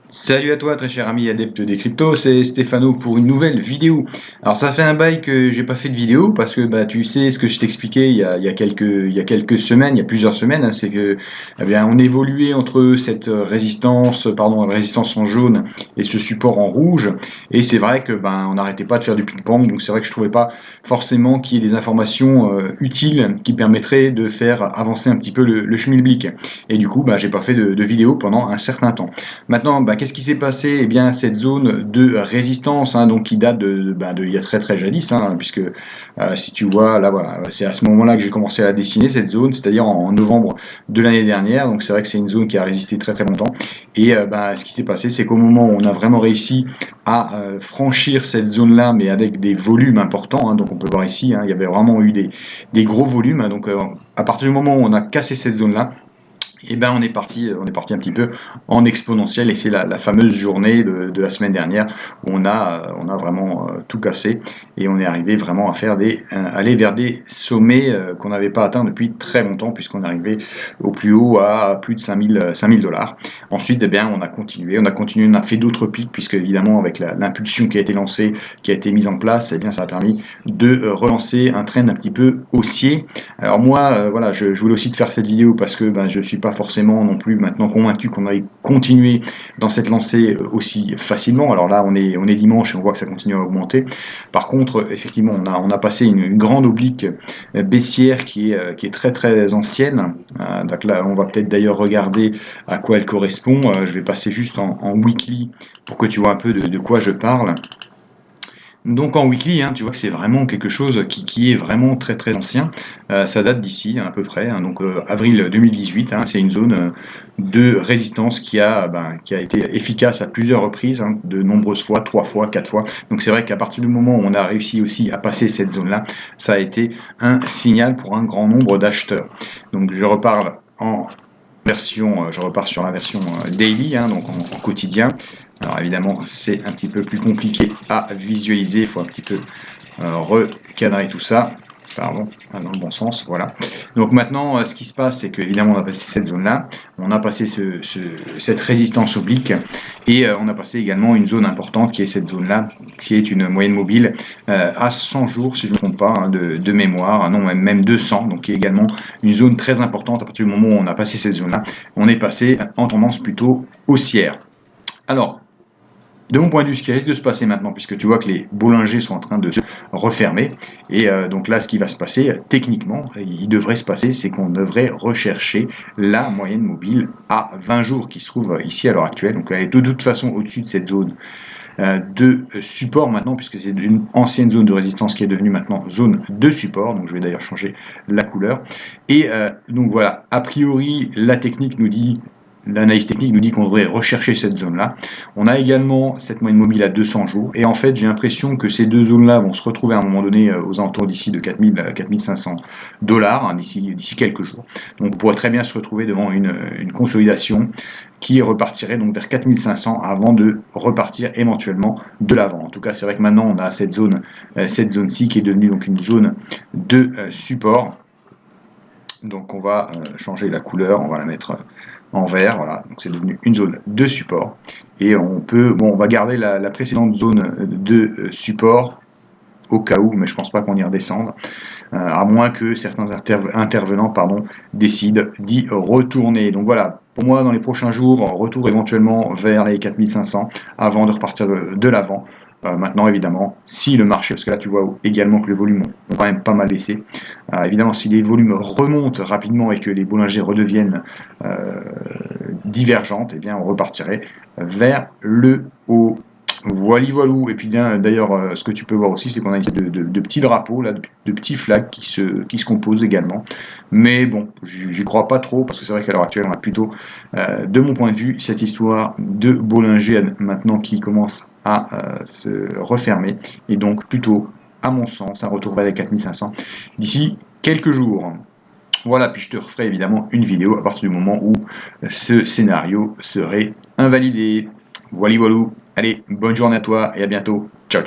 Salut à toi très cher ami adepte des cryptos, c'est Stéphano pour une nouvelle vidéo. Alors ça fait un bail que j'ai pas fait de vidéo parce que bah tu sais ce que je t'expliquais il y a quelques semaines, il y a plusieurs semaines, hein, c'est que eh bien on évoluait entre cette résistance en jaune et ce support en rouge, et c'est vrai que ben on n'arrêtait pas de faire du ping-pong, donc c'est vrai que je trouvais pas forcément qu'il y ait des informations utiles qui permettraient de faire avancer un petit peu le schmilblick. Et du coup bah j'ai pas fait de vidéo pendant un certain temps. Maintenant, bah, qu'est-ce qui s'est passé? Eh bien, cette zone de résistance, hein, donc qui date de il y a très très jadis, hein, puisque si tu vois, là, voilà, c'est à ce moment-là que j'ai commencé à la dessiner cette zone, c'est-à-dire en novembre de l'année dernière. Donc c'est vrai que c'est une zone qui a résisté très très longtemps. Et bah, ce qui s'est passé, c'est qu'au moment où on a vraiment réussi à franchir cette zone-là, mais avec des volumes importants, hein, donc on peut voir ici, hein, il y avait vraiment eu des gros volumes. Hein, donc à partir du moment où on a cassé cette zone-là, et ben on est parti un petit peu en exponentiel, et c'est la fameuse journée de la semaine dernière où on a vraiment tout cassé, et on est arrivé vraiment à faire aller vers des sommets qu'on n'avait pas atteints depuis très longtemps, puisqu'on est arrivé au plus haut à plus de 5000 dollars. Ensuite, eh bien, on a fait d'autres pics, puisque évidemment avec l'impulsion qui a été lancée, qui a été mise en place, eh bien, ça a permis de relancer un trend un petit peu haussier. Alors moi, voilà, je voulais aussi te faire cette vidéo parce que ben, je ne suis pas forcément non plus maintenant convaincu qu'on aille continuer dans cette lancée aussi facilement. Alors là, on est dimanche et on voit que ça continue à augmenter. Par contre, effectivement, on a passé une grande oblique baissière qui est très très ancienne. Donc là, on va peut-être d'ailleurs regarder à quoi elle correspond. Je vais passer juste en weekly pour que tu vois un peu de quoi je parle. Donc en weekly, hein, tu vois que c'est vraiment quelque chose qui est vraiment très très ancien. Ça date d'ici à peu près, hein, donc avril 2018. Hein, c'est une zone de résistance qui a été efficace à plusieurs reprises, hein, de nombreuses fois, 3 fois, 4 fois. Donc c'est vrai qu'à partir du moment où on a réussi aussi à passer cette zone-là, ça a été un signal pour un grand nombre d'acheteurs. Donc je repars sur la version daily, hein, donc en quotidien. Alors évidemment, c'est un petit peu plus compliqué à visualiser, il faut un petit peu recadrer tout ça. Pardon, dans le bon sens, voilà. Donc maintenant, ce qui se passe, c'est qu'évidemment, on a passé cette zone-là, on a passé cette résistance oblique, et on a passé également une zone importante qui est cette zone-là, qui est une moyenne mobile à 100 jours, si je ne me trompe pas, hein, de mémoire, non, même 200, donc qui est également une zone très importante. À partir du moment où on a passé cette zone-là, on est passé en tendance plutôt haussière. Alors, de mon point de vue, ce qui risque de se passer maintenant, puisque tu vois que les boulangers sont en train de se refermer, et donc là, ce qui va se passer, techniquement, il devrait se passer, c'est qu'on devrait rechercher la moyenne mobile à 20 jours qui se trouve ici à l'heure actuelle. Donc elle est de toute façon au-dessus de cette zone de support maintenant, puisque c'est une ancienne zone de résistance qui est devenue maintenant zone de support. Donc je vais d'ailleurs changer la couleur. Et donc voilà, a priori, l'analyse technique nous dit qu'on devrait rechercher cette zone-là. On a également cette moyenne mobile à 200 jours. Et en fait, j'ai l'impression que ces deux zones-là vont se retrouver à un moment donné aux alentours d'ici de 4000 à 4500 dollars, hein, d'ici quelques jours. Donc on pourrait très bien se retrouver devant une consolidation qui repartirait donc vers 4500 avant de repartir éventuellement de l'avant. En tout cas, c'est vrai que maintenant on a cette zone-ci qui est devenue donc une zone de support. Donc on va changer la couleur, on va la mettre en vert, voilà, donc c'est devenu une zone de support. Et on va garder la précédente zone de support au cas où, mais je pense pas qu'on y redescende, à moins que certains intervenants décident d'y retourner. Donc voilà, pour moi, dans les prochains jours, retour éventuellement vers les 4500 avant de repartir de l'avant. Maintenant, évidemment, si le marché, parce que là tu vois également que les volumes ont quand même pas mal baissé, évidemment, si les volumes remontent rapidement et que les boulangers redeviennent divergentes, eh bien, on repartirait vers le haut. Voilou. Et puis d'ailleurs, ce que tu peux voir aussi, c'est qu'on a de petits drapeaux, là, de petits flags qui se composent également. Mais bon, j'y crois pas trop, parce que c'est vrai qu'à l'heure actuelle, on a plutôt, de mon point de vue, cette histoire de Bollinger maintenant qui commence à se refermer. Et donc plutôt, à mon sens, un retour vers les 4500 d'ici quelques jours. Voilà, puis je te referai évidemment une vidéo à partir du moment où ce scénario serait invalidé. Voilou. Allez, bonne journée à toi et à bientôt. Ciao.